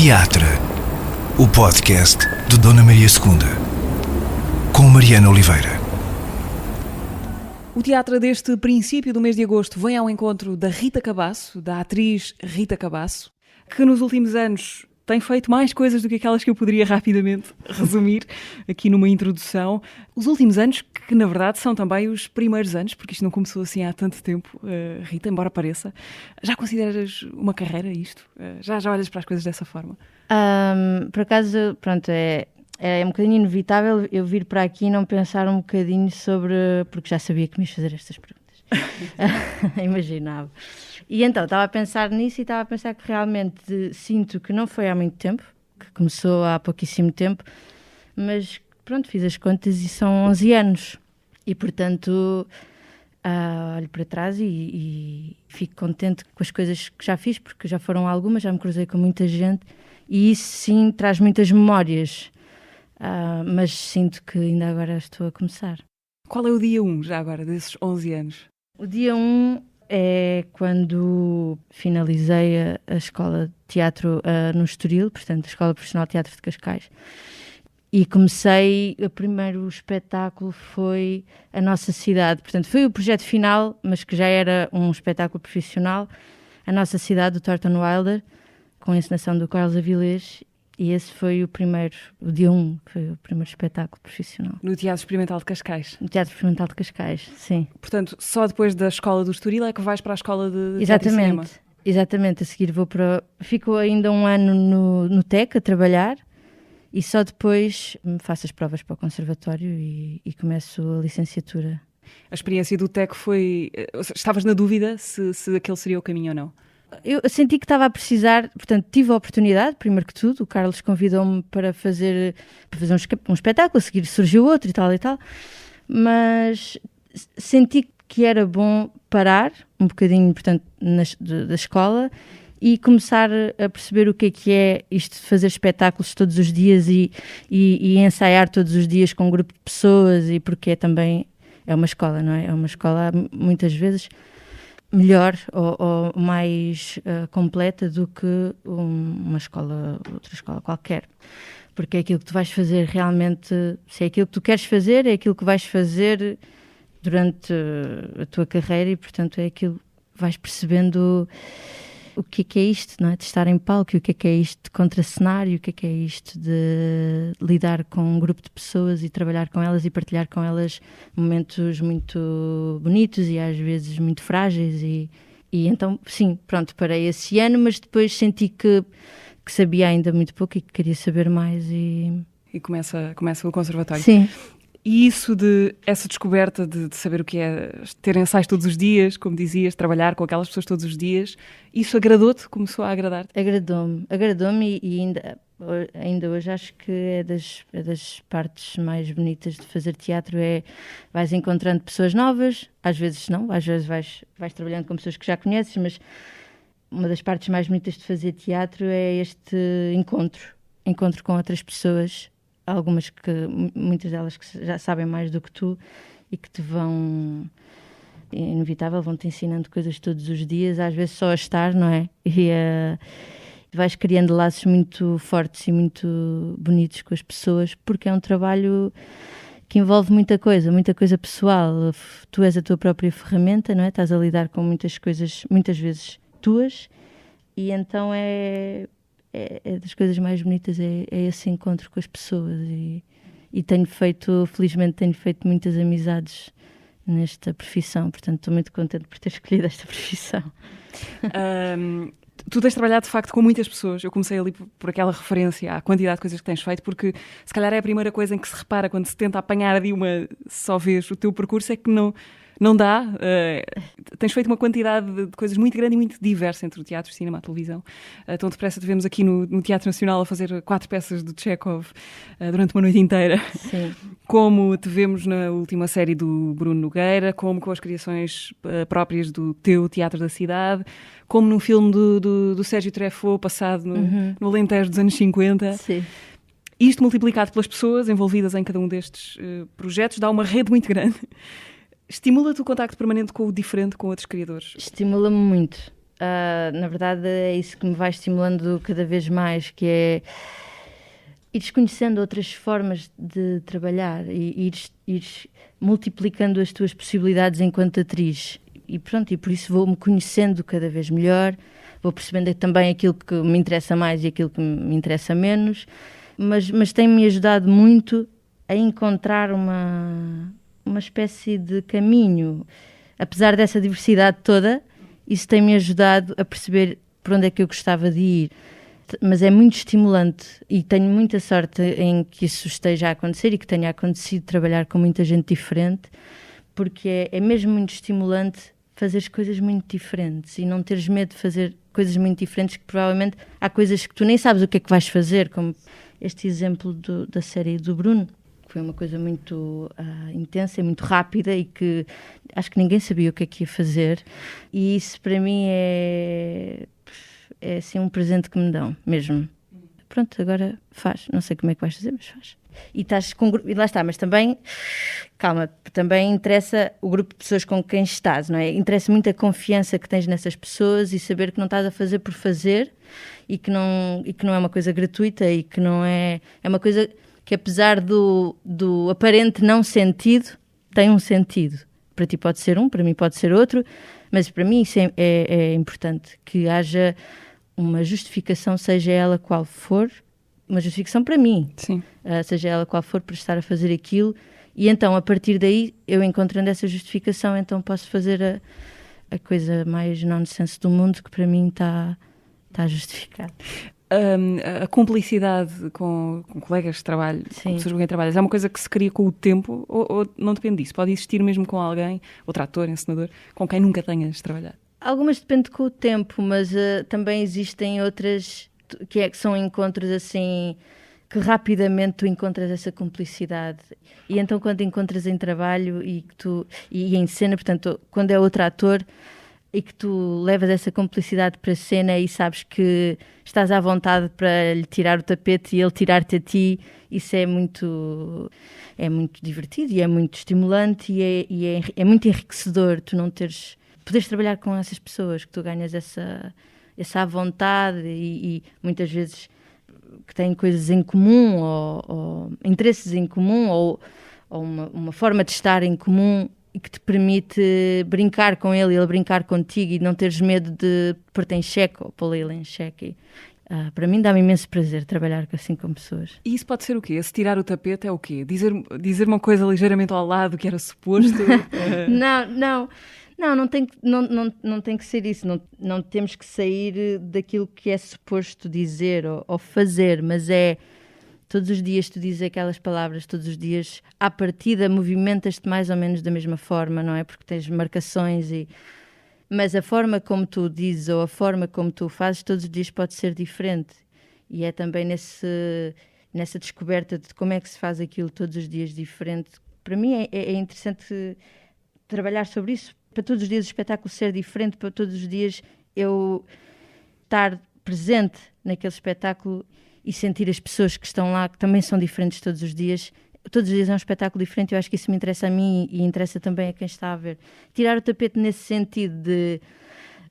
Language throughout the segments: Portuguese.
Teatro, o podcast de Dona Maria II, com Mariana Oliveira. O teatro deste princípio do mês de agosto vem ao encontro da Rita Cabasso, da atriz Rita Cabasso, que nos últimos anos tem feito mais coisas do que aquelas que eu poderia rapidamente resumir aqui numa introdução. Os últimos anos, que na verdade são também os primeiros anos, porque isto não começou assim há tanto tempo, Rita, embora pareça. Já consideras uma carreira isto? Já olhas para as coisas dessa forma? Por acaso, pronto, é um bocadinho inevitável eu vir para aqui e não pensar um bocadinho sobre... Porque já sabia que me ias fazer estas perguntas. Imaginava. E então, estava a pensar nisso e estava a pensar que realmente sinto que não foi há muito tempo, que começou há pouquíssimo tempo, mas pronto, fiz as contas e são 11 anos. E, portanto, olho para trás e fico contente com as coisas que já fiz, porque já foram algumas, já me cruzei com muita gente e isso sim traz muitas memórias. Mas sinto que ainda agora estou a começar. Qual é o dia 1, já agora, desses 11 anos? O dia 1 é quando finalizei a escola de teatro no Estoril, portanto, a Escola Profissional de Teatro de Cascais. E comecei, o primeiro espetáculo foi A Nossa Cidade. Portanto, foi o projeto final, mas que já era um espetáculo profissional. A Nossa Cidade, do Thornton Wilder, com a encenação do Carlos Avilés. E esse foi o dia 1, foi o primeiro espetáculo profissional. No Teatro Experimental de Cascais? No Teatro Experimental de Cascais, sim. Portanto, só depois da escola do Estoril é que vais para a escola de teatro e cinema? Exatamente. A seguir fico ainda um ano no TEC a trabalhar e só depois faço as provas para o conservatório e começo a licenciatura. A experiência do TEC foi... Estavas na dúvida se aquele seria o caminho ou não? Eu senti que estava a precisar, portanto tive a oportunidade, primeiro que tudo, o Carlos convidou-me para fazer um espetáculo, a seguir surgiu outro e tal, mas senti que era bom parar um bocadinho, portanto, da escola e começar a perceber o que é isto de fazer espetáculos todos os dias e ensaiar todos os dias com um grupo de pessoas e porque também é uma escola, não é? É uma escola muitas vezes melhor ou mais completa do que outra escola qualquer. Porque é aquilo que tu vais fazer realmente, se é aquilo que tu queres fazer, é aquilo que vais fazer durante a tua carreira e, portanto, é aquilo que vais percebendo o que é isto, não é? De estar em palco, o que é isto de contracenário, o que é isto de lidar com um grupo de pessoas e trabalhar com elas e partilhar com elas momentos muito bonitos e às vezes muito frágeis e então, sim, pronto, parei esse ano, mas depois senti que sabia ainda muito pouco e que queria saber mais e começa o conservatório. Sim. E essa descoberta de saber o que é ter ensaios todos os dias, como dizias, trabalhar com aquelas pessoas todos os dias, isso agradou-te? Começou a agradar-te? Agradou-me e ainda hoje acho que é das partes mais bonitas de fazer teatro, vais encontrando pessoas novas, às vezes não, às vezes vais trabalhando com pessoas que já conheces, mas uma das partes mais bonitas de fazer teatro é este encontro com outras pessoas, algumas muitas delas que já sabem mais do que tu e que te é inevitável, vão-te ensinando coisas todos os dias, às vezes só a estar, não é? E vais criando laços muito fortes e muito bonitos com as pessoas, porque é um trabalho que envolve muita coisa pessoal. Tu és a tua própria ferramenta, não é? Estás a lidar com muitas coisas, muitas vezes tuas, e então é das coisas mais bonitas, é esse encontro com as pessoas e felizmente tenho feito muitas amizades nesta profissão, portanto estou muito contente por ter escolhido esta profissão. Tu tens trabalhado de facto com muitas pessoas. Eu comecei ali por aquela referência à quantidade de coisas que tens feito, porque se calhar é a primeira coisa em que se repara quando se tenta apanhar de uma só vez o teu percurso, é que não dá. Tens feito uma quantidade de coisas muito grande e muito diversa entre o teatro, o cinema e a televisão. Tão depressa te vemos aqui no Teatro Nacional a fazer 4 peças de Chekhov durante uma noite inteira. Sim. Como te vemos na última série do Bruno Nogueira, como com as criações próprias do teu Teatro da Cidade, como num filme do Sérgio Treffaut, passado no Alentejo dos anos 50. Sim. Isto multiplicado pelas pessoas envolvidas em cada um destes projetos dá uma rede muito grande. Estimula-te o contacto permanente com o diferente, com outros criadores? Estimula-me muito. Na verdade é isso que me vai estimulando cada vez mais, que é ires conhecendo outras formas de trabalhar e ires multiplicando as tuas possibilidades enquanto atriz. E pronto, e por isso vou-me conhecendo cada vez melhor, vou percebendo também aquilo que me interessa mais e aquilo que me interessa menos, mas tem-me ajudado muito a encontrar uma espécie de caminho. Apesar dessa diversidade toda, isso tem-me ajudado a perceber por onde é que eu gostava de ir. Mas é muito estimulante e tenho muita sorte em que isso esteja a acontecer e que tenha acontecido trabalhar com muita gente diferente, porque é mesmo muito estimulante fazer coisas muito diferentes e não teres medo de fazer coisas muito diferentes, que provavelmente há coisas que tu nem sabes o que é que vais fazer, como este exemplo da série do Bruno, que foi uma coisa muito intensa e muito rápida e que acho que ninguém sabia o que é que ia fazer, e isso para mim é assim um presente que me dão mesmo. Pronto, agora faz, não sei como é que vais fazer, mas faz. E estás com e lá está, mas também, calma, também interessa o grupo de pessoas com quem estás, não é? Interessa muito a confiança que tens nessas pessoas e saber que não estás a fazer por fazer e que não é uma coisa gratuita e que não é uma coisa que, apesar do aparente não sentido, tem um sentido. Para ti pode ser um, para mim pode ser outro, mas para mim isso é importante, que haja uma justificação, seja ela qual for, uma justificação para mim. Sim. Seja ela qual for, para estar a fazer aquilo, e então a partir daí, eu encontrando essa justificação, então posso fazer a coisa mais nonsense do mundo, que para mim está justificada. A cumplicidade com colegas de trabalho, com pessoas com quem trabalhas, é uma coisa que se cria com o tempo ou não depende disso? Pode existir mesmo com alguém, outro ator, encenador, com quem nunca tenhas trabalhado? Algumas depende com o tempo, mas também existem outras que são encontros assim, que rapidamente tu encontras essa cumplicidade. E então quando encontras em trabalho e em cena, portanto, quando é outro ator e que tu levas essa cumplicidade para a cena e sabes que estás à vontade para lhe tirar o tapete e ele tirar-te a ti, isso é muito divertido e é muito estimulante e é muito enriquecedor tu não poderes trabalhar com essas pessoas, que tu ganhas essa vontade e muitas vezes que têm coisas em comum ou interesses em comum ou uma forma de estar em comum e que te permite brincar com ele e ele brincar contigo e não teres medo de pôr-te em xeque ou pô-lo ele em xeque. Para mim dá-me imenso prazer trabalhar assim com pessoas. E isso pode ser o quê? Esse tirar o tapete é o quê? Dizer uma coisa ligeiramente ao lado que era suposto? Não tem que ser isso. Não temos que sair daquilo que é suposto dizer ou fazer, mas é todos os dias tu dizes aquelas palavras, todos os dias à partida movimentas-te mais ou menos da mesma forma, não é? Porque tens marcações mas a forma como tu dizes ou a forma como tu fazes todos os dias pode ser diferente. E é também nessa descoberta de como é que se faz aquilo todos os dias diferente. Para mim é interessante trabalhar sobre isso, para todos os dias o espetáculo ser diferente, para todos os dias eu estar presente naquele espetáculo e sentir as pessoas que estão lá, que também são diferentes todos os dias. Todos os dias é um espetáculo diferente, eu acho que isso me interessa a mim e interessa também a quem está a ver. Tirar o tapete nesse sentido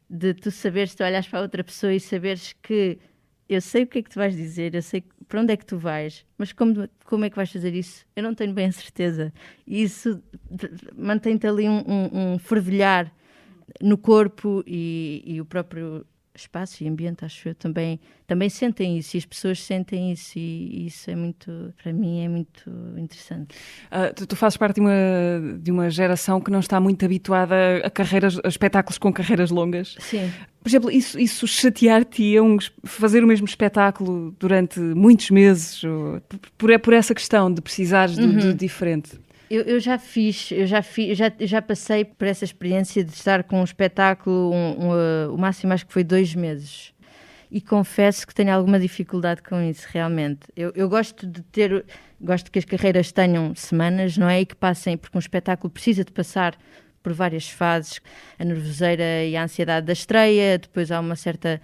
de tu saberes, tu olhas para a outra pessoa e saberes que eu sei o que é que tu vais dizer, eu sei para onde é que tu vais, mas como é que vais fazer isso? Eu não tenho bem a certeza. E isso mantém-te ali um fervilhar no corpo e o próprio espaço e ambiente, acho eu, também sentem isso, e as pessoas sentem isso, e isso é muito, para mim, é muito interessante. Tu fazes parte de uma geração que não está muito habituada a espetáculos com carreiras longas. Sim. Por exemplo, isso chatear-te fazer o mesmo espetáculo durante muitos meses, por essa questão de precisares de diferente? Eu já passei por essa experiência de estar com um espetáculo, o máximo acho que foi 2 meses. E confesso que tenho alguma dificuldade com isso, realmente. Eu gosto que as carreiras tenham semanas, não é? E que passem, porque um espetáculo precisa de passar por várias fases. A nervoseira e a ansiedade da estreia, depois há uma certa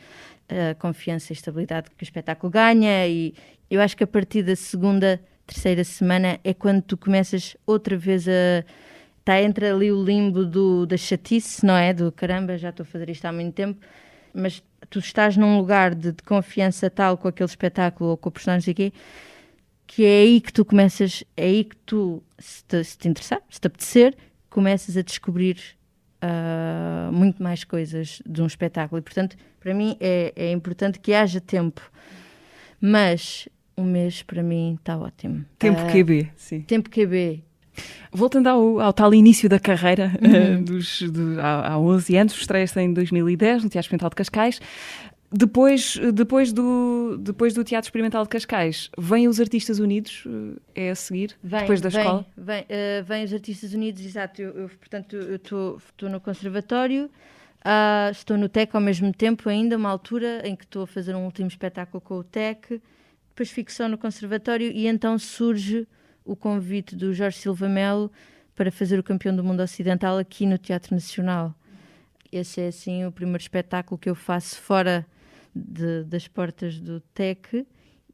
confiança e estabilidade que o espetáculo ganha, e eu acho que a partir da segunda, terceira semana é quando tu começas outra vez está entre ali o limbo da chatice, não é? Do caramba, já estou a fazer isto há muito tempo, mas tu estás num lugar de confiança tal com aquele espetáculo ou com o personagem aqui, que é aí que tu começas, é aí que tu, se te interessar, se te apetecer, começas a descobrir muito mais coisas de um espetáculo. E, portanto, para mim é importante que haja tempo. Mas um mês, para mim, está ótimo. Tempo QB, sim. Tempo QB. Voltando ao tal início da carreira, há 11 anos, estreia-se em 2010 no Teatro Experimental de Cascais. Depois do Teatro Experimental de Cascais, vêm os Artistas Unidos, é a seguir, depois da escola? Vêm os Artistas Unidos, exato. Portanto, eu estou no conservatório, estou no TEC ao mesmo tempo ainda, uma altura em que estou a fazer um último espetáculo com o TEC, depois fico só no conservatório e então surge o convite do Jorge Silva Melo para fazer o Campeão do Mundo Ocidental aqui no Teatro Nacional. Esse é, assim, o primeiro espetáculo que eu faço fora das portas do TEC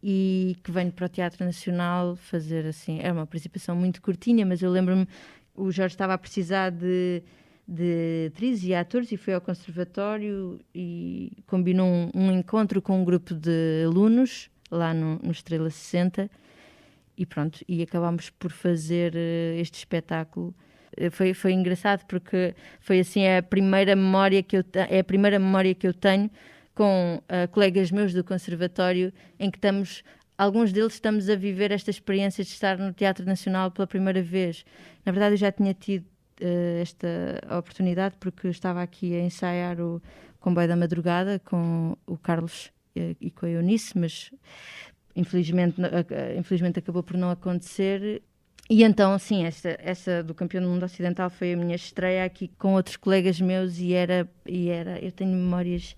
e que venho para o Teatro Nacional fazer, assim, é uma participação muito curtinha, mas eu lembro-me, o Jorge estava a precisar de atrizes e atores e foi ao conservatório e combinou um encontro com um grupo de alunos lá no Estrela 60 e pronto, e acabámos por fazer este espetáculo. Foi engraçado porque foi assim a primeira memória que eu tenho com colegas meus do conservatório em que alguns deles estamos a viver esta experiência de estar no Teatro Nacional pela primeira vez. Na verdade eu já tinha tido esta oportunidade porque estava aqui a ensaiar o Comboio da Madrugada com o Carlos e com a Eunice, mas infelizmente acabou por não acontecer. E então, sim, essa do Campeão do Mundo Ocidental foi a minha estreia aqui com outros colegas meus e eu tenho memórias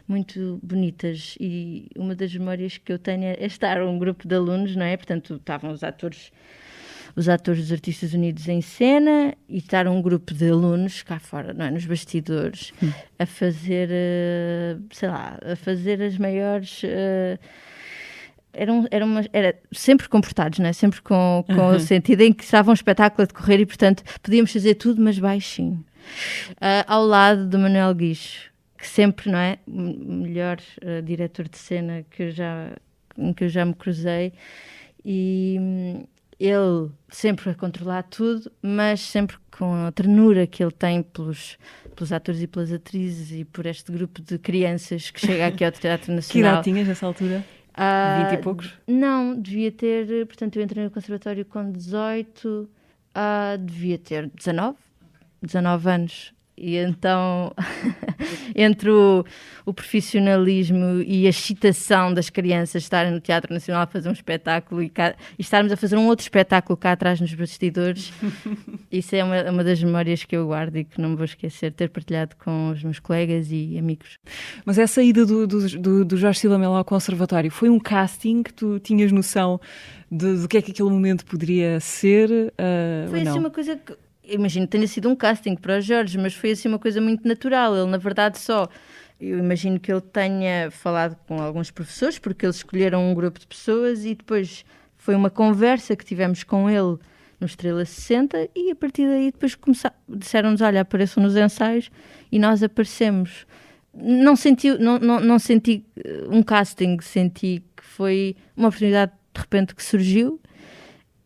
muito bonitas e uma das memórias que eu tenho é estar um grupo de alunos, não é? Portanto, estavam os atores dos Artistas Unidos em cena e estar um grupo de alunos cá fora, não é? Nos bastidores, a fazer, a fazer as maiores... Era sempre comportados, não é? Sempre com o sentido em que estava um espetáculo a decorrer e, portanto, podíamos fazer tudo, mas baixinho. Ao lado do Manuel Guixo, que sempre, não é? Melhor diretor de cena em que eu já me cruzei. E ele sempre a controlar tudo, mas sempre com a ternura que ele tem pelos atores e pelas atrizes e por este grupo de crianças que chega aqui ao Teatro Nacional. Que idade tinhas nessa altura? 20 e poucos? Não, devia ter... Portanto, eu entrei no conservatório com 18, devia ter 19 anos. E então, entre o profissionalismo e a excitação das crianças estarem no Teatro Nacional a fazer um espetáculo e estarmos a fazer um outro espetáculo cá atrás nos bastidores, isso é uma das memórias que eu guardo e que não me vou esquecer, ter partilhado com os meus colegas e amigos. Mas essa ida do Jorge Silva Melo ao conservatório foi um casting que tu tinhas noção do que é que aquele momento poderia ser? Foi assim uma coisa que... Imagino que tenha sido um casting para o Jorge, mas foi assim uma coisa muito natural. Ele, na verdade, eu imagino que ele tenha falado com alguns professores, porque eles escolheram um grupo de pessoas e depois foi uma conversa que tivemos com ele no Estrela 60 e a partir daí depois disseram-nos, olha, apareçam nos ensaios e nós aparecemos. Não senti um casting, senti que foi uma oportunidade de repente que surgiu.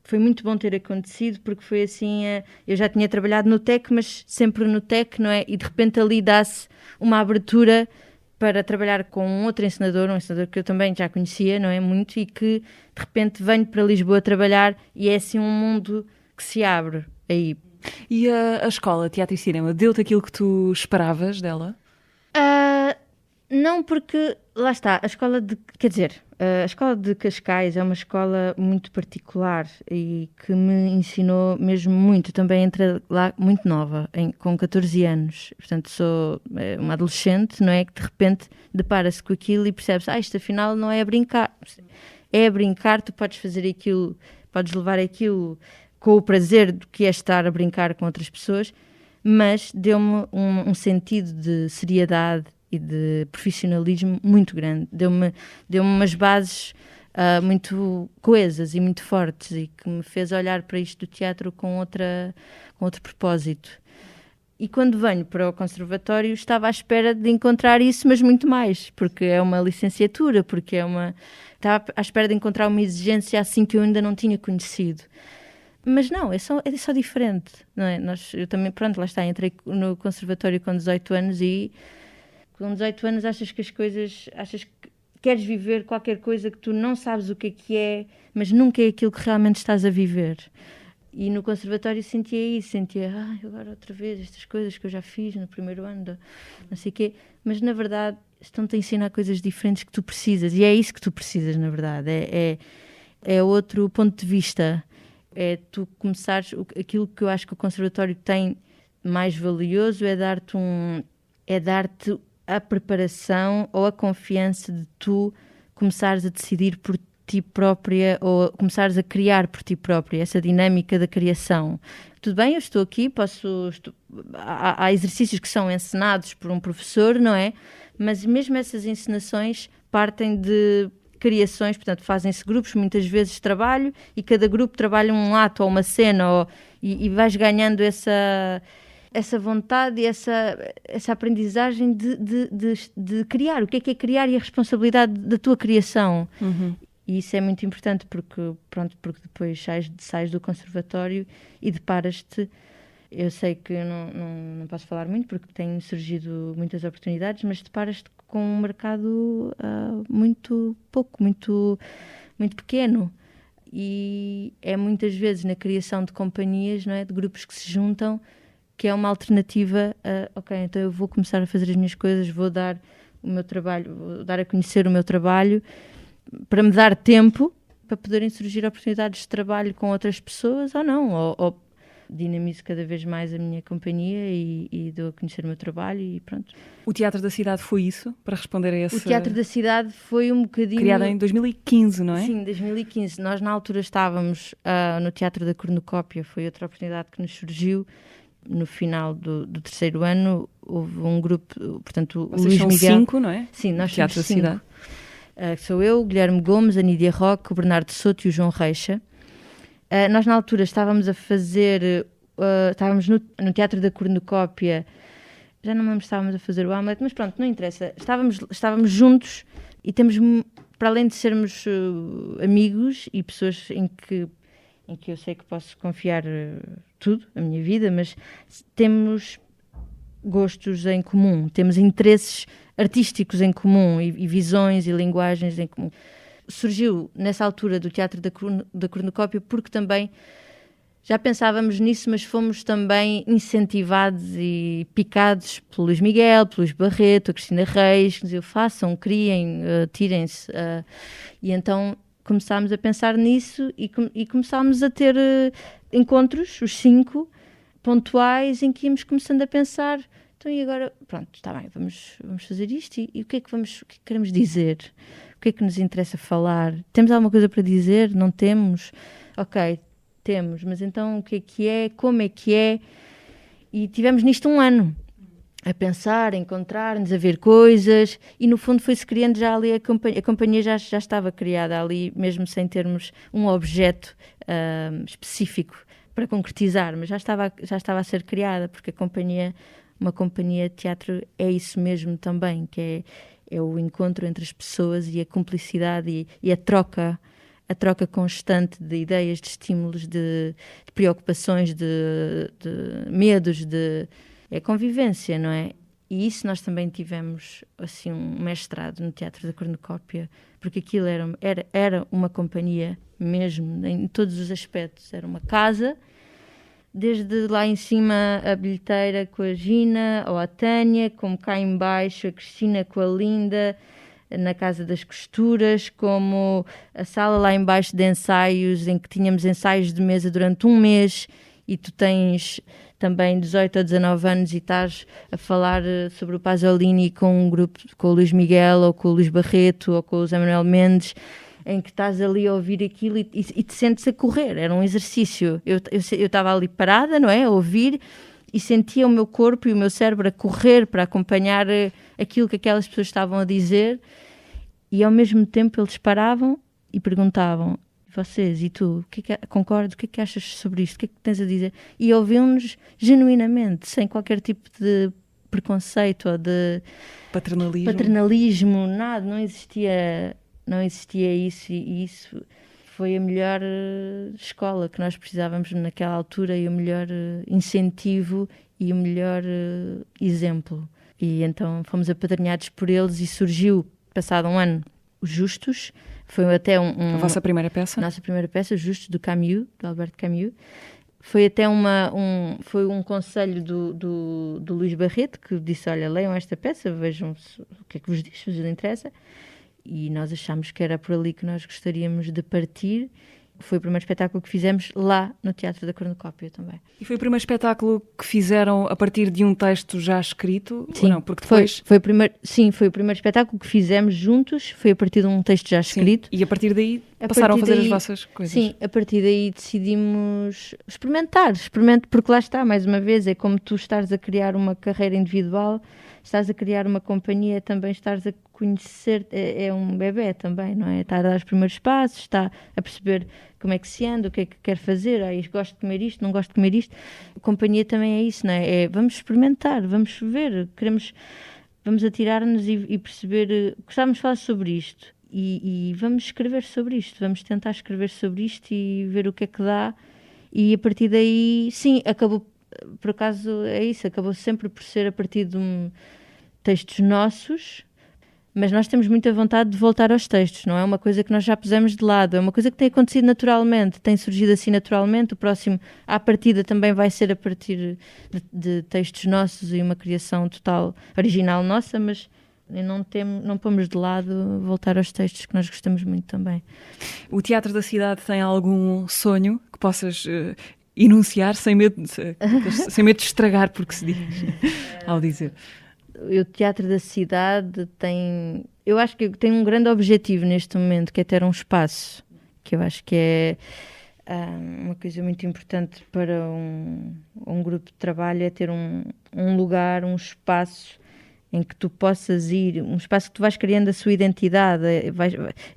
Foi muito bom ter acontecido, porque foi assim, eu já tinha trabalhado no TEC, mas sempre no TEC, não é? E de repente ali dá-se uma abertura para trabalhar com um outro encenador, um encenador que eu também já conhecia, não é? Muito, e que de repente venho para Lisboa trabalhar e é assim um mundo que se abre aí. E a escola Teatro e Cinema deu-te aquilo que tu esperavas dela? Não, porque lá está, a escola de Cascais é uma escola muito particular e que me ensinou mesmo muito. Também entrei lá muito nova, com 14 anos. Portanto, sou uma adolescente, não é? Que de repente depara-se com aquilo e percebe-se, isto afinal não é a brincar. É a brincar, tu podes fazer aquilo, podes levar aquilo com o prazer do que é estar a brincar com outras pessoas, mas deu-me um sentido de seriedade e de profissionalismo muito grande. Deu-me umas bases muito coesas e muito fortes e que me fez olhar para isto do teatro com outro propósito. E quando venho para o conservatório estava à espera de encontrar isso, mas muito mais, porque é uma licenciatura, porque estava à espera de encontrar uma exigência assim que eu ainda não tinha conhecido. Mas não, é só diferente, não é? Eu também, pronto, lá está, entrei no conservatório com 18 anos e com 18 anos achas que queres viver qualquer coisa que tu não sabes o que é, mas nunca é aquilo que realmente estás a viver. E no conservatório sentia agora outra vez estas coisas que eu já fiz no primeiro ano, não sei o quê, mas na verdade estão-te a ensinar coisas diferentes que tu precisas, e é isso que tu precisas, na verdade, é outro ponto de vista, é tu começares, aquilo que eu acho que o conservatório tem mais valioso é dar-te a preparação ou a confiança de tu começares a decidir por ti própria ou começares a criar por ti própria, essa dinâmica da criação. Tudo bem, eu estou aqui, há exercícios que são ensinados por um professor, não é? Mas mesmo essas encenações partem de criações, portanto fazem-se grupos, muitas vezes de trabalho, e cada grupo trabalha um ato ou uma cena, e vais ganhando essa vontade e essa aprendizagem de criar. O que é criar e a responsabilidade da tua criação. Uhum. E isso é muito importante porque depois sais do conservatório e deparas-te. Eu sei que não posso falar muito porque têm surgido muitas oportunidades, mas deparas-te com um mercado muito pequeno. E é muitas vezes na criação de companhias, não é? De grupos que se juntam, que é uma alternativa ok, então eu vou começar a fazer as minhas coisas, vou dar o meu trabalho, vou dar a conhecer o meu trabalho, para me dar tempo para poderem surgir oportunidades de trabalho com outras pessoas ou não, ou dinamizo cada vez mais a minha companhia e dou a conhecer o meu trabalho e pronto. O Teatro da Cidade foi isso, para responder a esse... O Teatro da Cidade foi um bocadinho... Criado em 2015, não é? Sim, 2015. Nós na altura estávamos no Teatro da Cornucópia, foi outra oportunidade que nos surgiu. No final do terceiro ano houve um grupo, portanto o Luís Miguel... 5, não é? Sim, nós Teatro somos da 5. Cidade. Sou eu, o Guilherme Gomes, a Nídia Roque, o Bernardo Souto e o João Reixa. Nós na altura estávamos a fazer, estávamos no Teatro da Cornucópia, já não me lembro se estávamos a fazer o Hamlet, mas pronto, não interessa. Estávamos juntos e temos, para além de sermos amigos e pessoas em que eu sei que posso confiar tudo, a minha vida, mas temos gostos em comum, temos interesses artísticos em comum e visões e linguagens em comum. Surgiu nessa altura do Teatro da Cornucópia porque também já pensávamos nisso, mas fomos também incentivados e picados pelo Luís Miguel, pelo Luís Barreto, a Cristina Reis, que diziam façam, criem, tirem-se. E então começámos a pensar nisso e começámos a ter encontros, os 5, pontuais, em que íamos começando a pensar, então e agora, pronto, está bem, vamos fazer isto e o que é que queremos dizer? O que é que nos interessa falar? Temos alguma coisa para dizer? Não temos? Ok, temos, mas então o que é? Como é que é? E tivemos nisto um ano, a pensar, a encontrar-nos, a ver coisas, e no fundo foi-se criando já ali a companhia já estava criada ali, mesmo sem termos um objeto específico para concretizar, mas já estava a ser criada, porque uma companhia de teatro é isso mesmo também, que é o encontro entre as pessoas e a cumplicidade e a troca constante de ideias, de estímulos, de preocupações, de medos, é convivência, não é? E isso nós também tivemos assim um mestrado no Teatro da Cornucópia, porque aquilo era uma companhia mesmo, em todos os aspectos, era uma casa, desde lá em cima a bilheteira com a Gina ou a Tânia, como cá em baixo a Cristina com a Linda, na Casa das Costuras, como a sala lá em baixo de ensaios, em que tínhamos ensaios de mesa durante um mês, e tu tens também 18 ou 19 anos e estás a falar sobre o Pasolini com um grupo, com o Luís Miguel ou com o Luís Barreto ou com o José Manuel Mendes, em que estás ali a ouvir aquilo e te sentes a correr. Era um exercício. Eu estava ali parada, não é? A ouvir, e sentia o meu corpo e o meu cérebro a correr para acompanhar aquilo que aquelas pessoas estavam a dizer, e ao mesmo tempo eles paravam e perguntavam, vocês, e tu, concordo, o que é que achas sobre isto, o que é que tens a dizer? E ouviu-nos genuinamente, sem qualquer tipo de preconceito ou de paternalismo, nada, não existia isso, e isso foi a melhor escola que nós precisávamos naquela altura, e o melhor incentivo e o melhor exemplo. E então fomos apadrinhados por eles, e surgiu, passado um ano, Os Justos. Foi até a vossa primeira peça? A nossa primeira peça, Justos, do Camus, do Alberto Camus. Foi até foi um conselho do Luís Barreto, que disse, olha, leiam esta peça, vejam o que é que vos diz, se vos interessa. E nós achámos que era por ali que nós gostaríamos de partir. Foi o primeiro espetáculo que fizemos lá no Teatro da Cornucópia também. E foi o primeiro espetáculo que fizeram a partir de um texto já escrito? Sim, ou não? Porque depois... foi o primeiro espetáculo que fizemos juntos, foi a partir de um texto já escrito. Sim. E a partir daí passaram a fazer as vossas coisas? Sim, a partir daí decidimos experimentar, porque lá está, mais uma vez, é como tu estares a criar uma carreira individual, estás a criar uma companhia, também estás a conhecer, é um bebé também, não é? Está a dar os primeiros passos, está a perceber como é que se anda, o que é que quer fazer, gosto de comer isto, não gosto de comer isto. A companhia também é isso, não é? Vamos experimentar, vamos ver, vamos atirar-nos e perceber, gostávamos de falar sobre isto e vamos escrever sobre isto, vamos tentar escrever sobre isto e ver o que é que dá, e a partir daí, sim, acabou, por acaso é isso, acabou sempre por ser a partir de textos nossos. Mas nós temos muita vontade de voltar aos textos, não é uma coisa que nós já pusemos de lado, é uma coisa que tem acontecido naturalmente, tem surgido assim naturalmente. O próximo, à partida, também vai ser a partir de textos nossos e uma criação total original nossa, mas não pomos de lado voltar aos textos, que nós gostamos muito também. O Teatro da Cidade tem algum sonho que possas enunciar sem medo de estragar, porque se diz, ao dizer... O Teatro da Cidade eu acho que tem um grande objetivo neste momento, que é ter um espaço, que eu acho que é uma coisa muito importante para um grupo de trabalho, é ter um lugar, um espaço em que tu possas ir, um espaço que tu vais criando a sua identidade.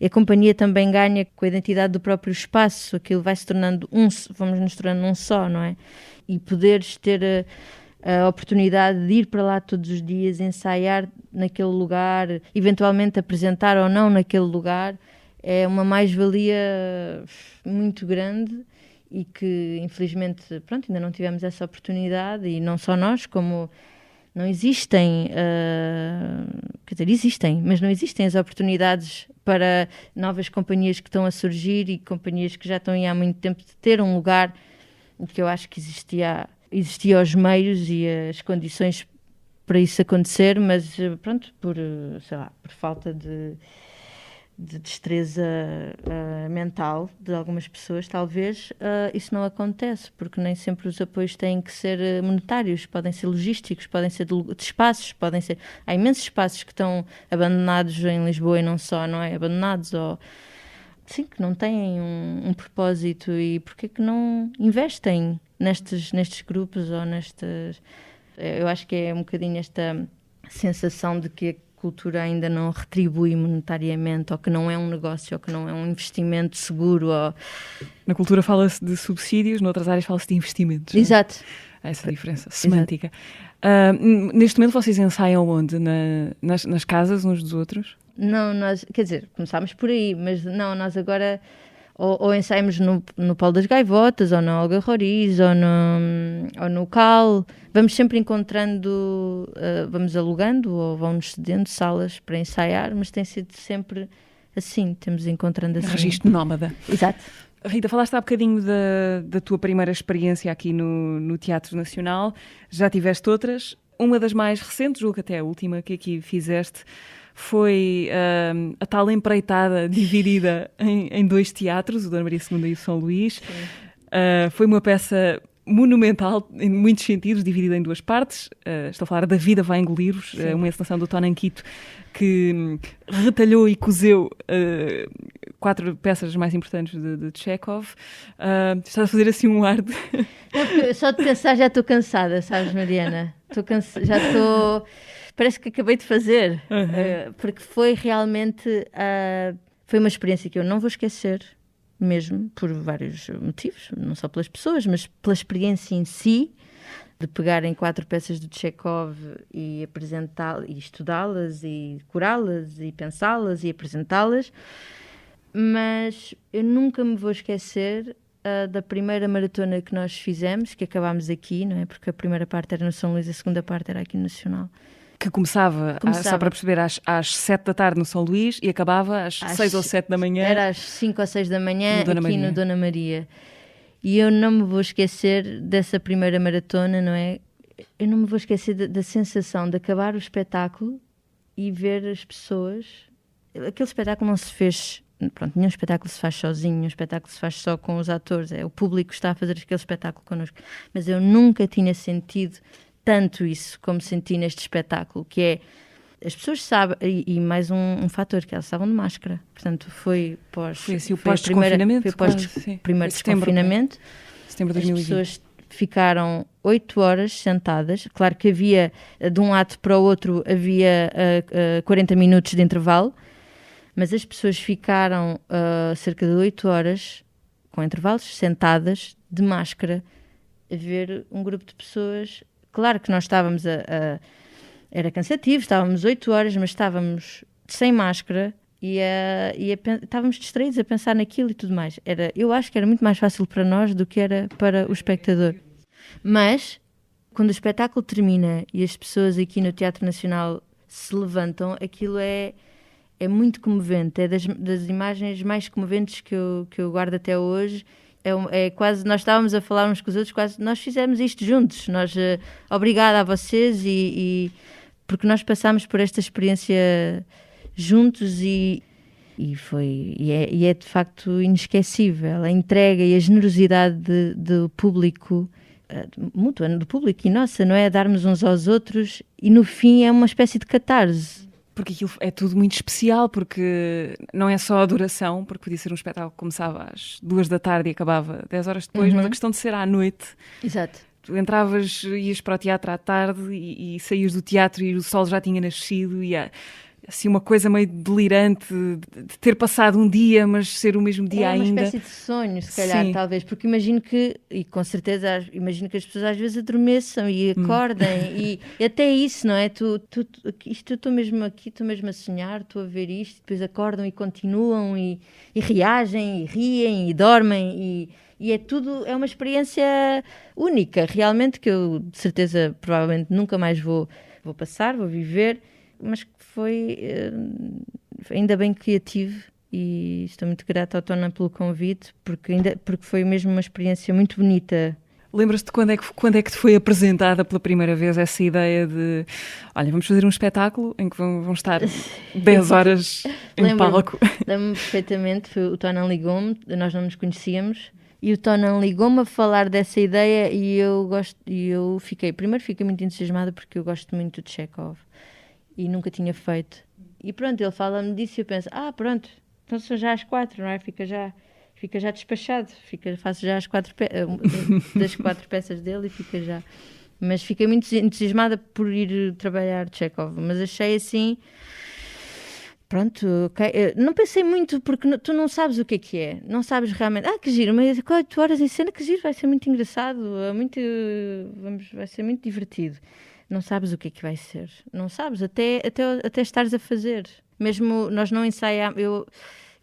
A companhia também ganha com a identidade do próprio espaço, aquilo vai se tornando vamos nos tornando um só, não é? E poderes ter a oportunidade de ir para lá todos os dias, ensaiar naquele lugar, eventualmente apresentar ou não naquele lugar, é uma mais-valia muito grande, e que infelizmente ainda não tivemos essa oportunidade, e não só nós, como não existem, quer dizer, existem, mas não existem as oportunidades para novas companhias que estão a surgir, e companhias que já estão aí há muito tempo, de ter um lugar, que eu acho que existia os meios e as condições para isso acontecer, mas por falta de destreza mental de algumas pessoas, talvez, isso não acontece, porque nem sempre os apoios têm que ser monetários, podem ser logísticos, podem ser de espaços, há imensos espaços que estão abandonados em Lisboa, e não só, não é? Abandonados, ou sim, que não têm um propósito, e porque é que não investem nestes grupos, ou nestas... Eu acho que é um bocadinho esta sensação de que a cultura ainda não retribui monetariamente, ou que não é um negócio, ou que não é um investimento seguro. Na cultura fala-se de subsídios, noutras áreas fala-se de investimentos. Exato. Há essa diferença semântica. Neste momento vocês ensaiam onde? Nas casas uns dos outros? Não, quer dizer, começámos por aí, mas não, nós agora ou ensaiamos no Paulo das Gaivotas, ou na Olga Roriz, ou no Cal. Vamos sempre encontrando, vamos alugando ou vão-nos cedendo salas para ensaiar, mas tem sido sempre assim, temos encontrando assim. Registro nómada. Exato. Rita, falaste há bocadinho da tua primeira experiência aqui no Teatro Nacional. Já tiveste outras. Uma das mais recentes, julgo que até a última que aqui fizeste, foi a tal empreitada dividida em dois teatros, o Dona Maria II e o São Luís. Foi uma peça monumental em muitos sentidos, dividida em duas partes. Estou a falar da Vida Vai Engolir-vos, uma encenação do Tonan Quito, que retalhou e cozeu 4 peças mais importantes de Chekhov. Estás a fazer assim um ar de... Só de pensar já estou cansada, sabes, Mariana? Já estou... Parece que acabei de fazer, porque foi realmente foi uma experiência que eu não vou esquecer, mesmo, por vários motivos, não só pelas pessoas, mas pela experiência em si, de pegarem 4 peças de Chekhov e apresentá-las, e estudá-las, e curá-las, e pensá-las, e apresentá-las. Mas eu nunca me vou esquecer da primeira maratona que nós fizemos, que acabámos aqui, não é? Porque a primeira parte era no São Luís, a segunda parte era aqui no Nacional. Que começava. Só para perceber, às 7 da tarde no São Luís e acabava às 6 ou 7 da manhã. Era às 5 ou 6 da manhã aqui no Dona Maria. E eu não me vou esquecer dessa primeira maratona, não é? Eu não me vou esquecer da sensação de acabar o espetáculo e ver as pessoas. Aquele espetáculo não se fez... Pronto, nenhum espetáculo se faz sozinho, nenhum espetáculo se faz só com os atores. O público está a fazer aquele espetáculo connosco. Mas eu nunca tinha sentido tanto isso como senti neste espetáculo, que é, as pessoas sabem, e mais um fator, que elas estavam de máscara, portanto foi pós-desconfinamento, primeiro desconfinamento, setembro de 2020. As pessoas ficaram 8 horas sentadas, claro que havia, de um ato para o outro, havia 40 minutos de intervalo, mas as pessoas ficaram cerca de 8 horas, com intervalos, sentadas, de máscara, a ver um grupo de pessoas. Claro que nós estávamos era cansativo, estávamos 8 horas, mas estávamos sem máscara e estávamos distraídos a pensar naquilo e tudo mais. Eu acho que era muito mais fácil para nós do que era para o espectador. Mas, quando o espetáculo termina e as pessoas aqui no Teatro Nacional se levantam, aquilo é muito comovente. É das imagens mais comoventes que eu guardo até hoje. É quase, nós estávamos a falar uns com os outros, quase, nós fizemos isto juntos, obrigada a vocês, porque nós passámos por esta experiência juntos e é de facto inesquecível. A entrega e a generosidade do público, mútua, do público e nossa, não é? Darmos uns aos outros e no fim é uma espécie de catarse. Porque aquilo é tudo muito especial, porque não é só a duração, porque podia ser um espetáculo que começava às 2 da tarde e acabava 10 horas depois, mas a questão de ser à noite. Exato. Tu entravas, ias para o teatro à tarde e saías do teatro e o sol já tinha nascido e assim uma coisa meio delirante de ter passado um dia, mas ser o mesmo dia ainda. É uma espécie de sonho, se calhar, sim. Talvez, porque imagino que, e com certeza, imagino que as pessoas às vezes adormeçam e acordem, e até isso, não é? Estou mesmo aqui, estou mesmo a sonhar, estou a ver isto, depois acordam e continuam, e reagem, e riem, e dormem, e é uma experiência única, realmente, que eu, de certeza, provavelmente nunca mais vou passar, vou viver, mas que foi ainda bem criativo e estou muito grata ao Tona pelo convite, porque foi mesmo uma experiência muito bonita. Lembras-te quando é que te foi apresentada pela primeira vez essa ideia de, olha, vamos fazer um espetáculo em que vão estar 10 horas em palco? Lembro-me perfeitamente, o Tona ligou-me, nós não nos conhecíamos, e o Tona ligou-me a falar dessa ideia e eu fiquei muito entusiasmada porque eu gosto muito de Chekhov. E nunca tinha feito. E pronto, ele fala-me disso e eu penso, pronto, então são já às 4, não é? Fica já despachado, faço já as 4 das 4 peças dele e fica já. Mas fiquei muito entusiasmada por ir trabalhar Chekhov, mas achei assim, pronto, ok. Não pensei muito porque tu não sabes o que é, não sabes realmente, que giro, mas 8 horas em cena, que giro, vai ser muito engraçado, vai ser muito divertido. Não sabes o que é que vai ser. Não sabes, até estares a fazer. Mesmo nós não ensaiámos.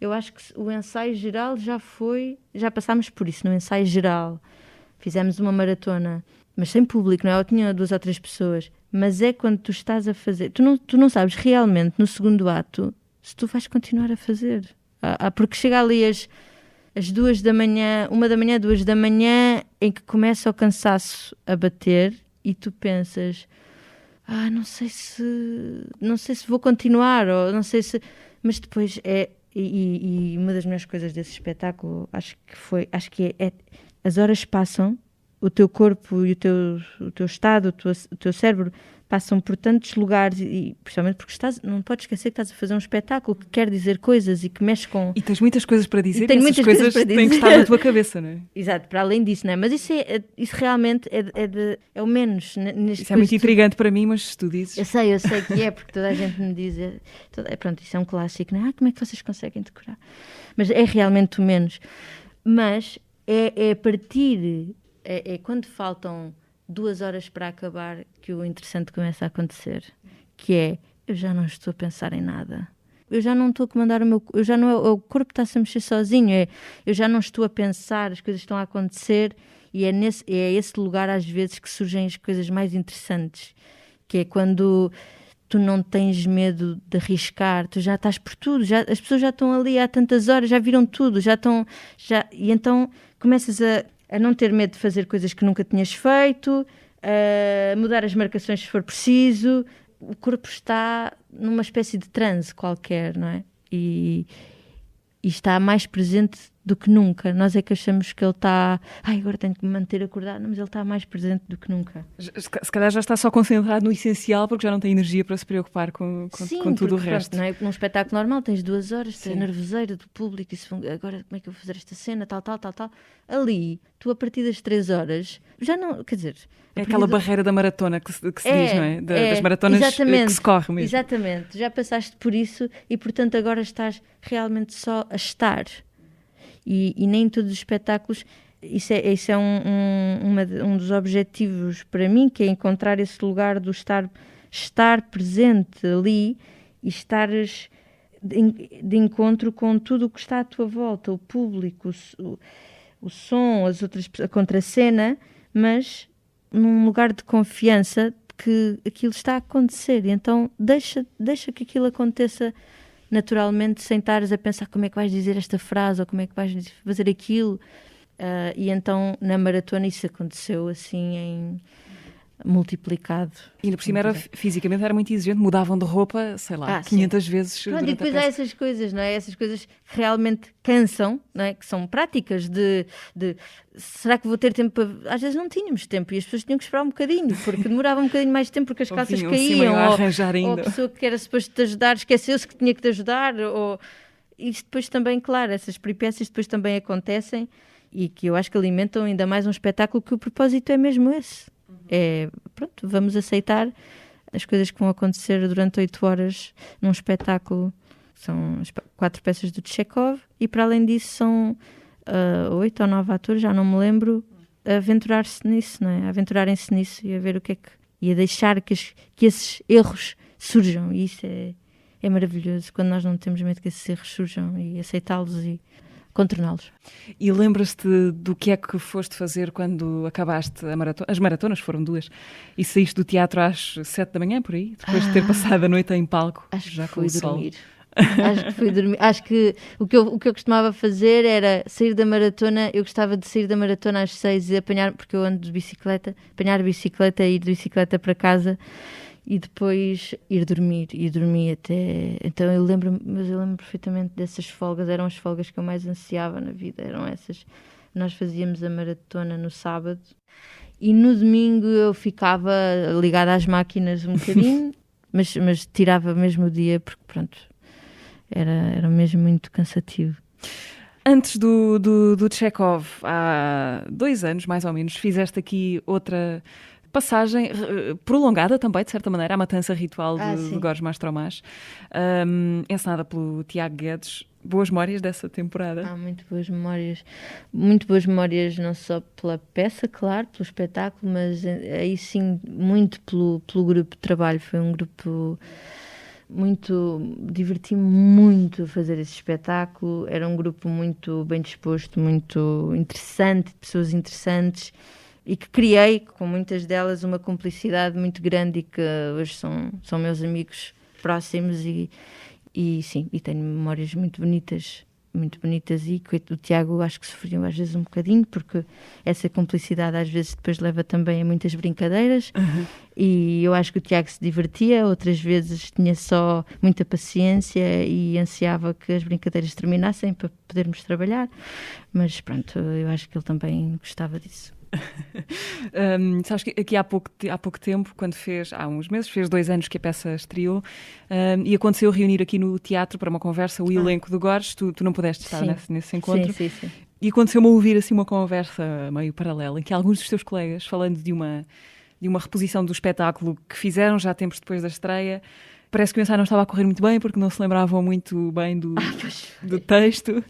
Eu acho que o ensaio geral já passámos por isso, no ensaio geral. Fizemos uma maratona, mas sem público, não é? Eu tinha 2 ou 3 pessoas. Mas é quando tu estás a fazer. Tu não sabes realmente, no segundo ato, se tu vais continuar a fazer. Porque chega ali às 2 da manhã, 1 da manhã, 2 da manhã, em que começa o cansaço a bater e tu pensas, não sei se vou continuar, ou não sei se... Mas depois e uma das melhores coisas desse espetáculo, acho que as horas passam o teu corpo e o teu estado, o teu cérebro passam por tantos lugares e principalmente porque não podes esquecer que estás a fazer um espetáculo que quer dizer coisas e que mexe com... E tens muitas coisas para dizer, e tenho essas muitas coisas coisas para têm que dizer. estar na tua cabeça, não é? Exato, para além disso, não é? Mas isso realmente é o menos. Isso é muito intrigante para mim, mas se tu dizes... Eu sei que é, porque toda a gente me diz... Pronto, isso é um clássico, não é? Como é que vocês conseguem decorar? Mas é realmente o menos. Mas é a partir... É quando faltam 2 horas para acabar que o interessante começa a acontecer. Que é, eu já não estou a pensar em nada. Eu já não estou a comandar o meu... o corpo está-se a mexer sozinho. Eu já não estou a pensar, as coisas estão a acontecer. E é esse lugar, às vezes, que surgem as coisas mais interessantes. Que é quando tu não tens medo de arriscar. Tu já estás por tudo. As pessoas já estão ali há tantas horas, já viram tudo. E então começas a não ter medo de fazer coisas que nunca tinhas feito, a mudar as marcações se for preciso. O corpo está numa espécie de transe qualquer, não é? E está mais presente do que nunca. Nós é que achamos que ele está... agora tenho que me manter acordado. Não, mas ele está mais presente do que nunca. Se calhar já está só concentrado no essencial porque já não tem energia para se preocupar com tudo o resto. Pronto, não é? Num espetáculo normal tens 2 horas, tens nervoseira do público, agora como é que eu vou fazer esta cena, tal. Ali, tu a partir das 3 horas, já não... Quer dizer... É aquela barreira da maratona que se diz, não é? Das maratonas que se corre mesmo. Exatamente. Já passaste por isso e, portanto, agora estás realmente só a estar. E nem todos os espetáculos... Isso é um dos objetivos para mim, que é encontrar esse lugar do estar presente ali e estares de encontro com tudo o que está à tua volta, o público, o som, a contracena, mas num lugar de confiança de que aquilo está a acontecer. E então deixa que aquilo aconteça naturalmente, sem estares a pensar como é que vais dizer esta frase ou como é que vais fazer aquilo. E então na maratona isso aconteceu assim multiplicado. E ainda por cima fisicamente era muito exigente, mudavam de roupa, sei lá, 500 vezes. Pronto, e depois há essas coisas, não é? Essas coisas que realmente cansam, não é? Que são práticas de será que vou ter tempo para... Às vezes não tínhamos tempo e as pessoas tinham que esperar um bocadinho, porque demorava um bocadinho mais de tempo porque as calças caíam, ou a pessoa que era suposto te ajudar esqueceu-se que tinha que te ajudar, ou... Isto depois também, claro, essas peripécias depois também acontecem e que eu acho que alimentam ainda mais um espetáculo, que o propósito é mesmo esse. Pronto, vamos aceitar as coisas que vão acontecer durante 8 horas num espetáculo. São as 4 peças do Tchekhov e para além disso são 8 ou 9 atores, já não me lembro, a aventurar-se nisso, não é? A aventurarem-se nisso e a ver o que é que... e a deixar que esses erros surjam, e isso é maravilhoso, quando nós não temos medo que esses erros surjam e aceitá-los e contorná-los. E lembras-te do que é que foste fazer quando acabaste a maratona? As maratonas foram 2. E saíste do teatro às 7 da manhã, por aí? Depois de ter passado a noite em palco? Acho já que com fui o sol. dormir. Acho que fui dormir. Acho que o que eu costumava fazer era sair da maratona. Eu gostava de sair da maratona às 6 e apanhar, porque eu ando de bicicleta, apanhar a bicicleta e ir de bicicleta para casa e depois ir dormir. E dormi até... Então eu lembro perfeitamente dessas folgas. Eram as folgas que eu mais ansiava na vida. Eram essas. Nós fazíamos a maratona no sábado e no domingo eu ficava ligada às máquinas um bocadinho, mas tirava mesmo o dia porque pronto, era mesmo muito cansativo. Antes do Tchekhov, há 2 anos mais ou menos, fizeste aqui outra passagem prolongada também, de certa maneira, a Matança Ritual de Gorges Mastromas, encenada pelo Tiago Guedes. Boas memórias dessa temporada? Muito boas memórias. Muito boas memórias, não só pela peça, claro, pelo espetáculo, mas aí sim, muito pelo grupo de trabalho. Foi um grupo muito... Diverti-me muito a fazer esse espetáculo. Era um grupo muito bem disposto, muito interessante, de pessoas interessantes, e que criei, com muitas delas, uma cumplicidade muito grande e que hoje são meus amigos próximos e sim, e tenho memórias muito bonitas e o Tiago acho que sofriam às vezes um bocadinho, porque essa cumplicidade às vezes depois leva também a muitas brincadeiras. E eu acho que o Tiago se divertia, outras vezes tinha só muita paciência e ansiava que as brincadeiras terminassem para podermos trabalhar, mas pronto, eu acho que ele também gostava disso. Sabes que aqui há pouco tempo, há uns meses, fez 2 anos que a peça estreou, e aconteceu reunir aqui no teatro para uma conversa o elenco do Gorges. Tu não pudeste estar nesse encontro. Sim. E aconteceu-me a ouvir assim uma conversa meio paralela, em que alguns dos teus colegas, falando de uma reposição do espetáculo que fizeram já tempos depois da estreia, parece que o ensaio não estava a correr muito bem, porque não se lembravam muito bem do texto.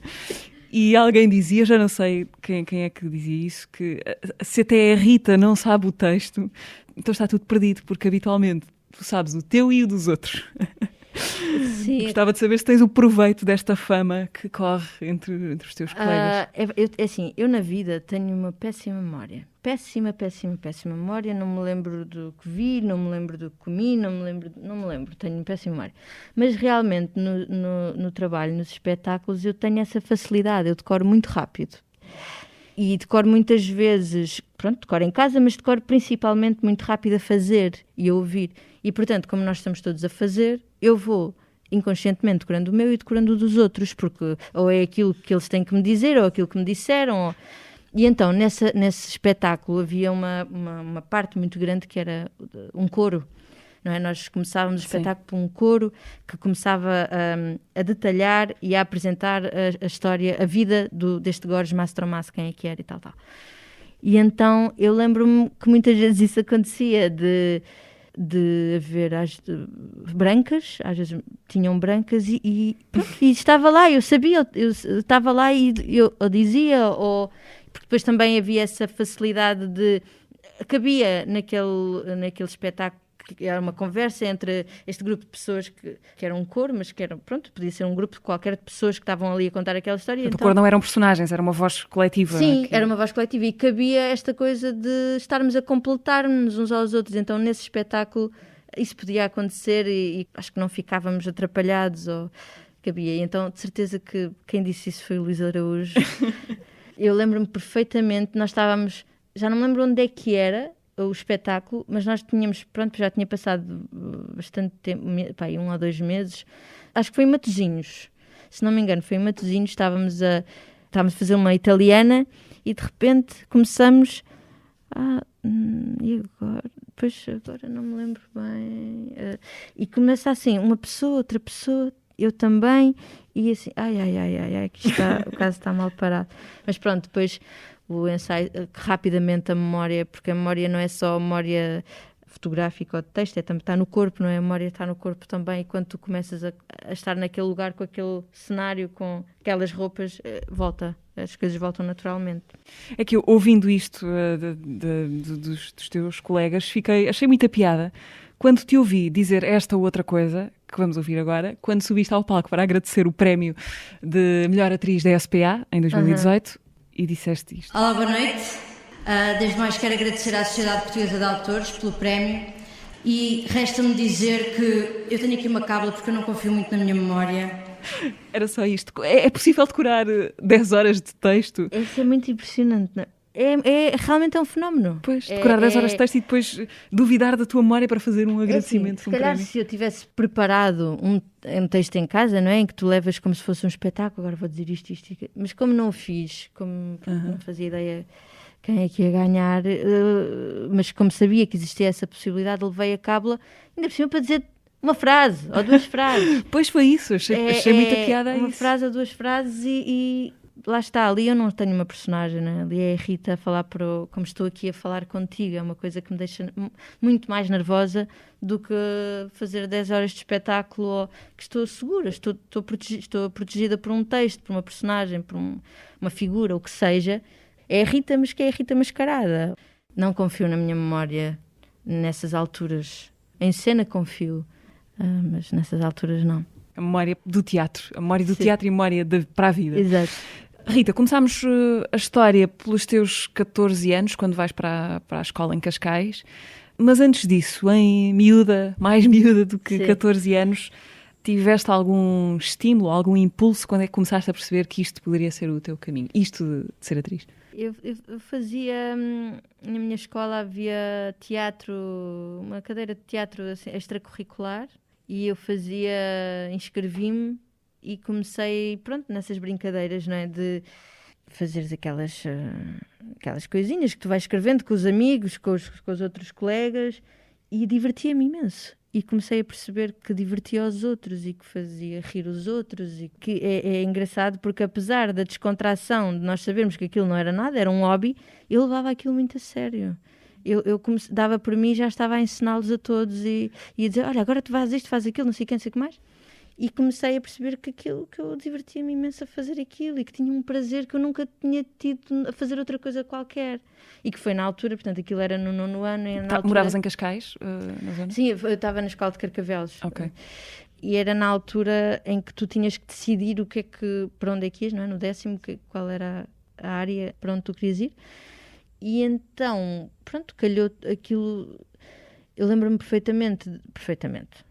E alguém dizia, já não sei quem é que dizia isso, que se até a Rita não sabe o texto, então está tudo perdido, porque habitualmente tu sabes o teu e o dos outros. Sim. Gostava de saber se tens o proveito desta fama que corre entre os teus colegas. Eu na vida tenho uma péssima memória. Péssima memória. Não me lembro do que vi, não me lembro do que comi, não me lembro. Tenho uma péssima memória. Mas realmente no trabalho, nos espetáculos, eu tenho essa facilidade. Eu decoro muito rápido. E decoro muitas vezes, decoro em casa, mas decoro principalmente muito rápido a fazer e a ouvir. E, portanto, como nós estamos todos a fazer, eu vou inconscientemente decorando o meu e decorando o dos outros, porque ou é aquilo que eles têm que me dizer, ou aquilo que me disseram. E então, nesse espetáculo, havia uma parte muito grande que era um coro. Não é? Nós começávamos o espetáculo por um coro que começava a detalhar e a apresentar a história, a vida deste Gorges Mastromasso, quem é que era e tal. E então eu lembro-me que muitas vezes isso acontecia de haver brancas, às vezes tinham brancas e estava lá, eu sabia, eu estava lá e eu dizia, porque depois também havia essa facilidade de cabia naquele espetáculo, que era uma conversa entre este grupo de pessoas que era um coro, mas que era, podia ser um grupo qualquer de pessoas que estavam ali a contar aquela história. Então, o coro não eram personagens, era uma voz coletiva. Sim, era uma voz coletiva e cabia esta coisa de estarmos a completar-nos uns aos outros. Então, nesse espetáculo, isso podia acontecer e acho que não ficávamos atrapalhados ou cabia. E então, de certeza que quem disse isso foi o Luís Araújo. Eu lembro-me perfeitamente, nós estávamos, já não me lembro onde é que era o espetáculo, mas nós tínhamos, já tinha passado bastante tempo, 1 ou 2 meses, acho que foi em Matosinhos, se não me engano, foi em Matosinhos, estávamos a fazer uma italiana e de repente começamos e agora? Pois agora não me lembro bem, e começa assim, uma pessoa, outra pessoa, eu também, e assim, que o caso está mal parado, mas pronto, depois o ensaio, rapidamente a memória, porque a memória não é só a memória fotográfica ou de texto, está no corpo, não é? A memória está no corpo também, e quando tu começas a estar naquele lugar, com aquele cenário, com aquelas roupas, as coisas voltam naturalmente. É que eu, ouvindo isto dos teus colegas, achei muita piada quando te ouvi dizer esta ou outra coisa, que vamos ouvir agora, quando subiste ao palco para agradecer o prémio de melhor atriz da SPA em 2018, e disseste isto. Olá, boa noite. Desde mais quero agradecer à Sociedade Portuguesa de Autores pelo prémio e resta-me dizer que eu tenho aqui uma cábula porque eu não confio muito na minha memória. Era só isto. É possível decorar 10 horas de texto? Isso é muito impressionante, não é? Realmente é um fenómeno. Pois, decorar 10 horas de texto e depois duvidar da tua memória para fazer um agradecimento. Se calhar se eu tivesse preparado um texto em casa, não é? Em que tu levas como se fosse um espetáculo, agora vou dizer isto, mas como não o fiz, como não fazia ideia quem é que ia ganhar, mas como sabia que existia essa possibilidade, levei a cábula, ainda por cima para dizer uma frase ou 2 frases. Pois foi isso, achei muita piada a isso. Uma frase ou 2 frases e lá está, ali eu não tenho uma personagem, né? Ali é a Rita a falar como estou aqui a falar contigo, é uma coisa que me deixa muito mais nervosa do que fazer 10 horas de espetáculo, ou que estou segura, estou protegida por um texto, por uma personagem, por uma figura, o que seja. É a Rita, mas que é a Rita mascarada. Não confio na minha memória nessas alturas. Em cena confio, mas nessas alturas não. A memória do teatro, e a memória para a vida. Exato. Rita, começámos a história pelos teus 14 anos, quando vais para a escola em Cascais, mas antes disso, mais miúda do que 14 anos, tiveste algum estímulo, algum impulso quando é que começaste a perceber que isto poderia ser o teu caminho, isto de ser atriz? Eu fazia, na minha escola havia teatro, uma cadeira de teatro assim, extracurricular, e eu inscrevi-me e comecei, nessas brincadeiras, não é? fazeres aquelas coisinhas que tu vais escrevendo com os amigos, com os outros colegas, e divertia-me imenso. E comecei a perceber que divertia os outros e que fazia rir os outros. E que é engraçado porque, apesar da descontração de nós sabermos que aquilo não era nada, era um hobby, eu levava aquilo muito a sério. Eu dava por mim e já estava a ensiná-los a todos e a dizer, olha, agora tu fazes isto, fazes aquilo, não sei o que, não sei o que mais. E comecei a perceber que eu divertia-me imenso a fazer aquilo e que tinha um prazer que eu nunca tinha tido a fazer outra coisa qualquer. E que foi na altura, portanto, aquilo era no 9º ano. E na altura... Moravas em Cascais, na zona? Sim, eu estava na escola de Carcavelos. Ok. E era na altura em que tu tinhas que decidir para onde é que ias, não é? No 10º, qual era a área para onde tu querias ir. E então, pronto, calhou aquilo. Eu lembro-me perfeitamente.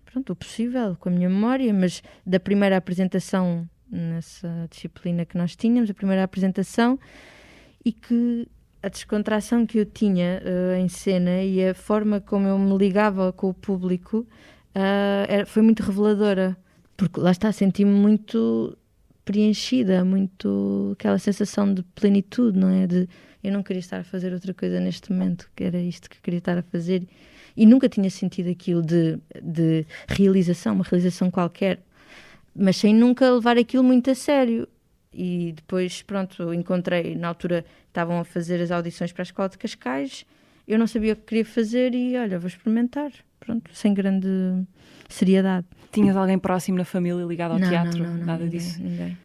Pronto, o possível, com a minha memória, mas da primeira apresentação nessa disciplina que nós tínhamos, a primeira apresentação, e que a descontração que eu tinha em cena e a forma como eu me ligava com o público foi muito reveladora, porque lá está, senti-me muito preenchida, muito aquela sensação de plenitude, não é? De eu não queria estar a fazer outra coisa neste momento, que era isto que eu queria estar a fazer. E nunca tinha sentido aquilo de realização, uma realização qualquer, mas sem nunca levar aquilo muito a sério. E depois, pronto, encontrei, na altura estavam a fazer as audições para a Escola de Cascais, eu não sabia o que queria fazer e, olha, vou experimentar, pronto, sem grande seriedade. Tinhas alguém próximo na família ligado ao teatro? Não, nada ninguém, disso? Ninguém.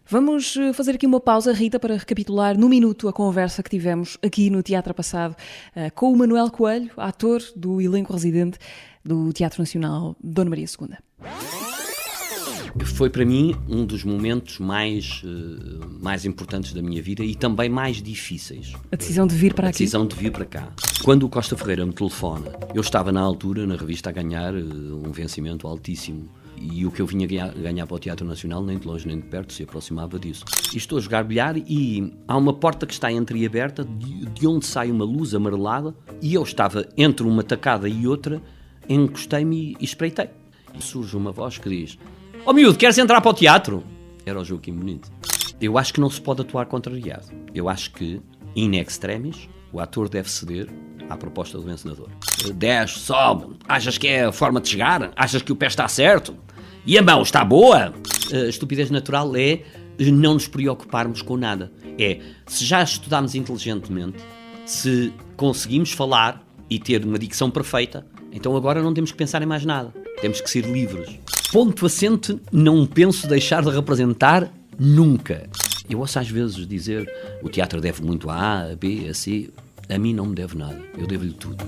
Vamos fazer aqui uma pausa, Rita, para recapitular no minuto a conversa que tivemos aqui no Teatro Passado com o Manuel Coelho, ator do elenco residente do Teatro Nacional Dona Maria II. Foi para mim um dos momentos mais importantes da minha vida e também mais difíceis. A decisão de vir para aqui? A decisão de vir para cá. Quando o Costa Ferreira me telefona, eu estava na altura na revista a ganhar um vencimento altíssimo e o que eu vinha ganhar para o Teatro Nacional nem de longe nem de perto se aproximava disso. E estou a jogar bilhar e há uma porta que está entreaberta de onde sai uma luz amarelada e eu estava entre uma tacada e outra, encostei-me e espreitei. E surge uma voz que diz: "Ó miúdo, queres entrar para o teatro?" Era o Joaquim Bonito. Eu acho que não se pode atuar contrariado. Eu acho que, in extremis, o ator deve ceder à proposta do vencedor. Desce, sobe. Achas que é a forma de chegar? Achas que o pé está certo? E a mão está boa? A estupidez natural é não nos preocuparmos com nada. É, se já estudámos inteligentemente, se conseguimos falar e ter uma dicção perfeita, então agora não temos que pensar em mais nada. Temos que ser livres. Ponto assente, não penso deixar de representar nunca. Eu ouço às vezes dizer o teatro deve muito a A, a B, a C. A mim não me deve nada. Eu devo-lhe tudo.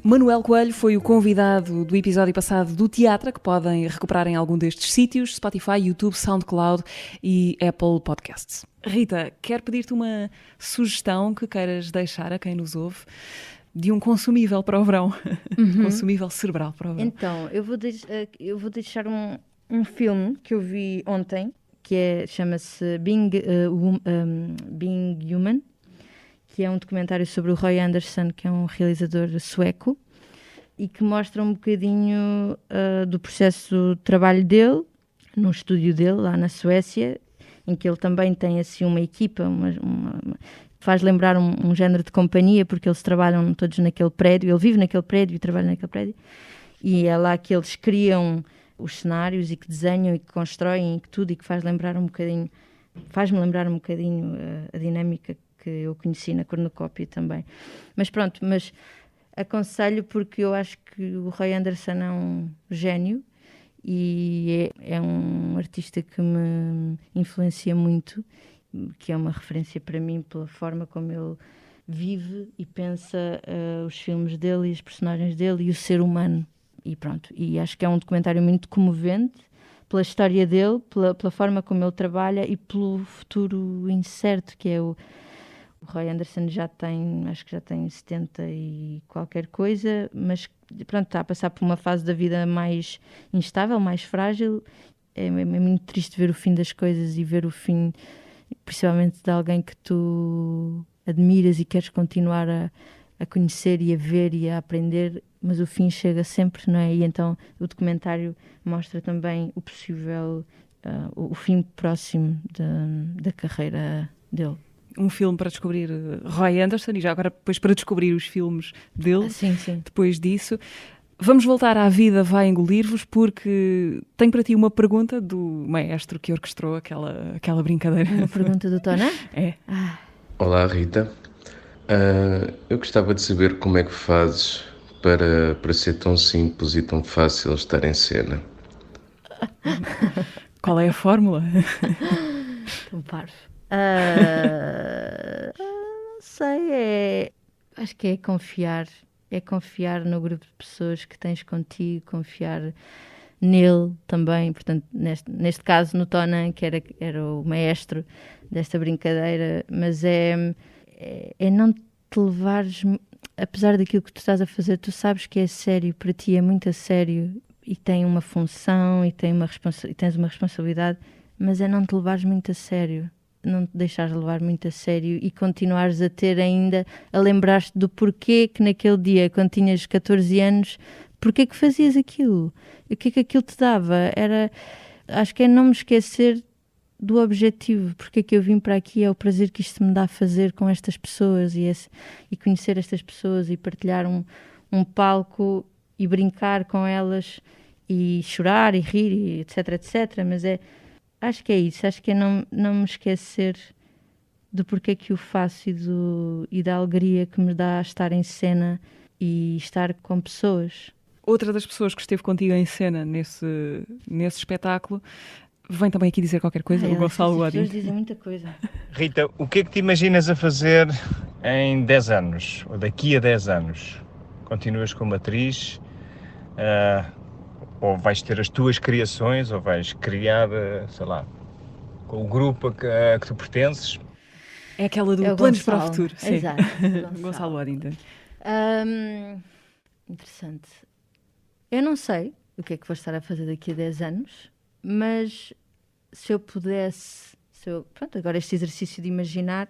Manuel Coelho foi o convidado do episódio passado do Teatro, que podem recuperar em algum destes sítios: Spotify, YouTube, SoundCloud e Apple Podcasts. Rita, quero pedir-te uma sugestão que queiras deixar a quem nos ouve de um consumível para o verão. Consumível cerebral para o verão. Então, eu vou deixar um filme que eu vi ontem, que chama-se Being Human, que é um documentário sobre o Roy Andersson, que é um realizador sueco, e que mostra um bocadinho do processo de trabalho dele, no estúdio dele, lá na Suécia, em que ele também tem assim uma equipa, faz lembrar um género de companhia, porque eles trabalham todos naquele prédio, ele vive naquele prédio e trabalha naquele prédio, e é lá que eles criam os cenários e que desenham e que constroem e que tudo, e que faz-me lembrar um bocadinho a dinâmica que eu conheci na cornucópia também. Mas pronto, aconselho porque eu acho que o Roy Andersson é um gênio e é um artista que me influencia muito, que é uma referência para mim pela forma como ele vive e pensa os filmes dele e os personagens dele e o ser humano. E pronto, e acho que é um documentário muito comovente pela história dele, pela forma como ele trabalha e pelo futuro incerto que é o Roy Andersson. Acho que já tem 70 e qualquer coisa, mas pronto, está a passar por uma fase da vida mais instável, mais frágil. É muito triste ver o fim das coisas e ver o fim, principalmente de alguém que tu admiras e queres continuar a conhecer e a ver e a aprender, mas o fim chega sempre, não é? E então o documentário mostra também o possível o fim próximo da carreira dele. Um filme para descobrir Roy Anderson e já agora depois para descobrir os filmes dele. Sim. Depois disso. Vamos voltar à Vida Vai Engolir-vos, porque tenho para ti uma pergunta do maestro que orquestrou aquela brincadeira. Uma pergunta do Tona? É. Olá, Rita. Eu gostava de saber como é que fazes para ser tão simples e tão fácil estar em cena. Qual é a fórmula? Tão parvo. Não sei, acho que é confiar no grupo de pessoas que tens contigo, confiar nele também, portanto, neste caso no Tonan, que era o maestro desta brincadeira, mas é não te levares, apesar daquilo que tu estás a fazer, tu sabes que é sério, para ti é muito a sério e tem uma função e tens uma responsabilidade, mas é não te levares muito a sério. Não te deixares levar muito a sério e continuares a ter ainda, a lembrar-te do porquê que naquele dia, quando tinhas 14 anos, porquê que fazias aquilo? O que é que aquilo te dava? Acho que é não me esquecer do objetivo, porque é que eu vim para aqui, é o prazer que isto me dá a fazer com estas pessoas e conhecer estas pessoas e partilhar um palco e brincar com elas e chorar e rir, e etc, etc, mas acho que é isso, acho que é não me esquecer do porquê que o faço e da alegria que me dá estar em cena e estar com pessoas. Outra das pessoas que esteve contigo em cena nesse espetáculo vem também aqui dizer qualquer coisa, o Gonçalo Guadinho. As pessoas dizem muita coisa. Rita, o que é que te imaginas a fazer em 10 anos, ou daqui a 10 anos? Continuas como atriz? Ou vais ter as tuas criações, ou vais criar, sei lá, com o grupo a que tu pertences? É aquela do É o Planos Gonçalo. para o Futuro. Sim. Exato. Gonçalo Waddington. Interessante. Eu não sei o que é que vou estar a fazer daqui a 10 anos, mas se eu pudesse... Pronto, agora este exercício de imaginar,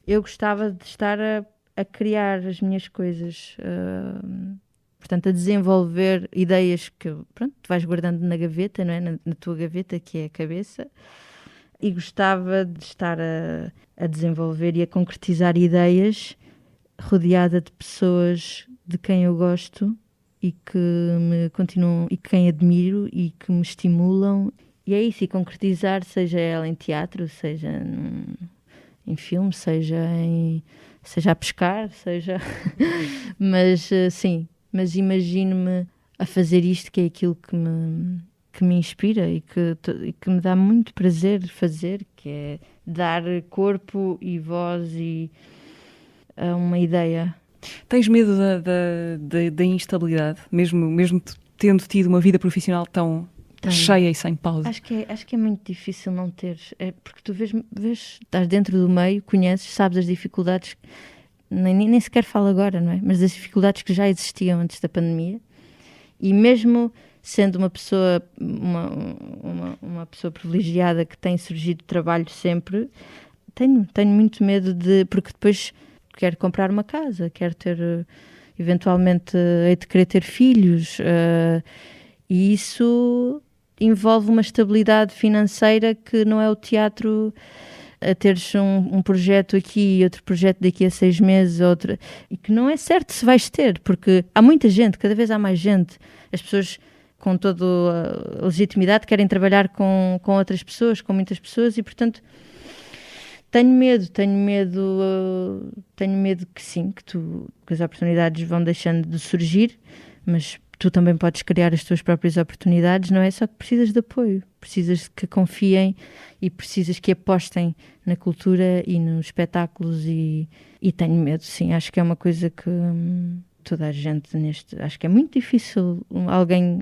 eu gostava de estar a criar as minhas coisas... Portanto, a desenvolver ideias que, pronto, tu vais guardando na gaveta, não é? Na tua gaveta, que é a cabeça. E gostava de estar a desenvolver e a concretizar ideias rodeada de pessoas de quem eu gosto e que me continuam, e quem admiro e que me estimulam. E é isso, e concretizar, seja ela em teatro, seja em filme, seja a pescar, seja... Mas, sim... Mas imagino-me a fazer isto, que é aquilo que me inspira e que me dá muito prazer fazer, que é dar corpo e voz a uma ideia. Tens medo da instabilidade, mesmo tendo tido uma vida profissional tão cheia e sem pausa? Acho que é muito difícil não teres, porque tu vês, estás dentro do meio, conheces, sabes as dificuldades. Nem sequer falo agora, não é? Mas das dificuldades que já existiam antes da pandemia, e mesmo sendo uma pessoa uma pessoa privilegiada que tem surgido trabalho sempre, tenho muito medo porque depois quero comprar uma casa, quero ter, eventualmente, hei de querer ter filhos, e isso envolve uma estabilidade financeira que não é o teatro... a teres um projeto aqui e outro projeto daqui a 6 meses, e que não é certo se vais ter, porque há muita gente, cada vez há mais gente, as pessoas com toda a legitimidade querem trabalhar com outras pessoas, com muitas pessoas, e portanto tenho medo que sim, que as oportunidades vão deixando de surgir, mas tu também podes criar as tuas próprias oportunidades, não é? Só que precisas de apoio, precisas que confiem e precisas que apostem na cultura e nos espetáculos e tenho medo, sim. Acho que é uma coisa que toda a gente acho que é muito difícil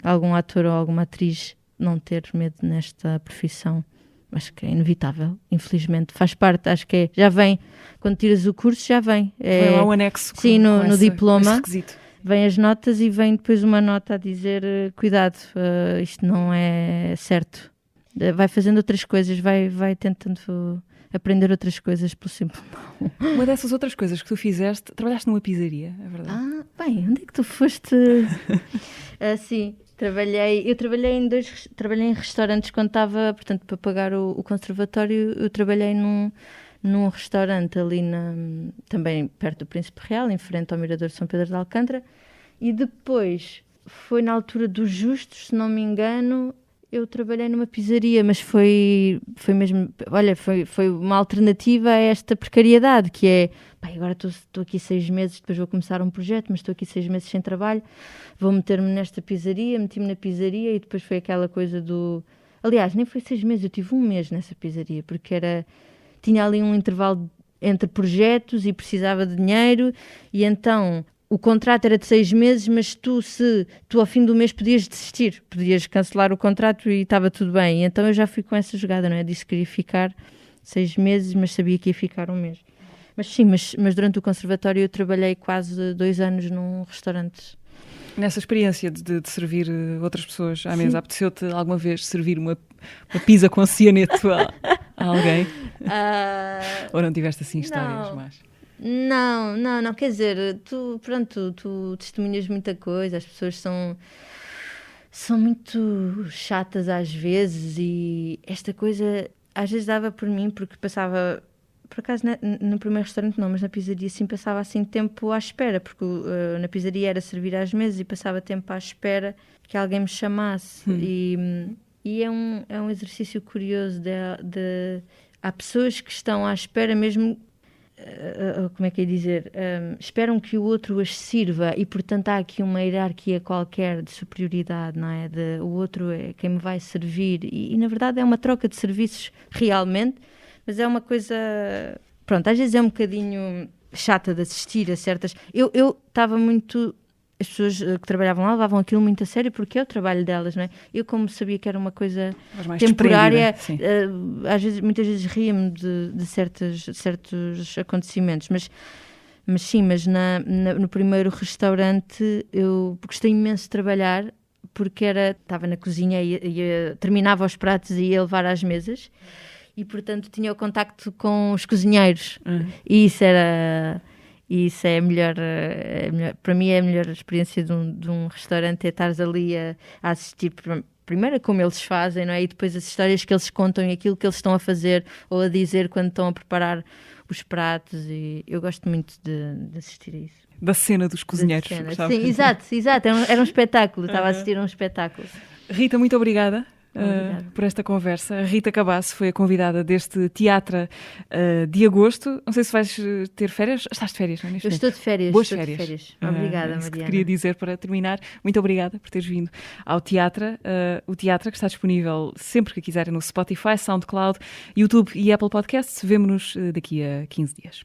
algum ator ou alguma atriz não ter medo nesta profissão. Acho que é inevitável, infelizmente. Faz parte, acho que já vem, quando tiras o curso já vem. Vem lá o anexo. Sim, no diploma. Requisito. Vem as notas e vem depois uma nota a dizer cuidado, isto não é certo. Vai fazendo outras coisas, vai tentando aprender outras coisas pelo simples não. Uma dessas outras coisas que tu fizeste, trabalhaste numa pizzaria, é verdade? Bem, onde é que tu foste? Sim, Eu trabalhei em restaurantes quando estava, portanto, para pagar o conservatório, eu trabalhei num restaurante ali também perto do Príncipe Real, em frente ao Mirador de São Pedro de Alcântara, e depois foi na altura dos Justos, se não me engano, eu trabalhei numa pizzaria, mas foi mesmo, olha, foi uma alternativa a esta precariedade, que é, pá, agora estou aqui 6 meses, depois vou começar um projeto, mas estou aqui 6 meses sem trabalho, vou meter-me nesta pizzaria, meti-me na pizzaria e depois foi aquela coisa do... Aliás, nem foi 6 meses, eu tive 1 mês nessa pizzaria, porque tinha ali um intervalo entre projetos e precisava de dinheiro, e então... O contrato era de 6 meses, mas tu ao fim do mês podias desistir, podias cancelar o contrato e estava tudo bem. E então eu já fui com essa jogada, não é? Disse que queria ficar 6 meses, mas sabia que ia ficar 1 mês. Mas sim, mas durante o conservatório eu trabalhei quase 2 anos num restaurante. Nessa experiência de servir outras pessoas à mesa, apeteceu-te alguma vez servir uma pizza com cianeto a alguém? Ou não tiveste assim histórias mais? Não, quer dizer, tu testemunhas muita coisa, as pessoas são muito chatas às vezes, e esta coisa às vezes dava por mim, porque passava, por acaso no primeiro restaurante não, mas na pizzaria sim, passava assim tempo à espera, porque na pizzaria era servir às mesas e passava tempo à espera que alguém me chamasse, e é um exercício curioso há pessoas que estão à espera mesmo. Como é que é dizer? Esperam que o outro as sirva e, portanto, há aqui uma hierarquia qualquer de superioridade, não é? O outro é quem me vai servir e, na verdade, é uma troca de serviços realmente, mas é uma coisa... Pronto, às vezes é um bocadinho chata de assistir a certas... Eu estava muito... As pessoas que trabalhavam lá levavam aquilo muito a sério porque é o trabalho delas, não é? Eu, como sabia que era uma coisa temporária, muitas vezes ria-me de certos acontecimentos, mas sim, no primeiro restaurante eu gostei imenso de trabalhar porque estava na cozinha e terminava os pratos e ia levar às mesas e, portanto, tinha o contacto com os cozinheiros e isso é a melhor, para mim é a melhor experiência de um restaurante, é estares ali a assistir primeiro a como eles fazem, não é? E depois as histórias que eles contam e aquilo que eles estão a fazer ou a dizer quando estão a preparar os pratos, e eu gosto muito de assistir a isso. Da cena dos cozinheiros. Sim, exato, era um espetáculo, estava a assistir a um espetáculo. Rita, muito obrigada. Por esta conversa. A Rita Cabasso foi a convidada deste teatro de agosto. Não sei se vais ter férias. Estás de férias, não é? Eu estou de férias. Boas férias. Obrigada, Mariana. que queria dizer para terminar. Muito obrigada por teres vindo ao teatro. O teatro que está disponível sempre que quiserem no Spotify, SoundCloud, YouTube e Apple Podcasts. Vemo-nos daqui a 15 dias.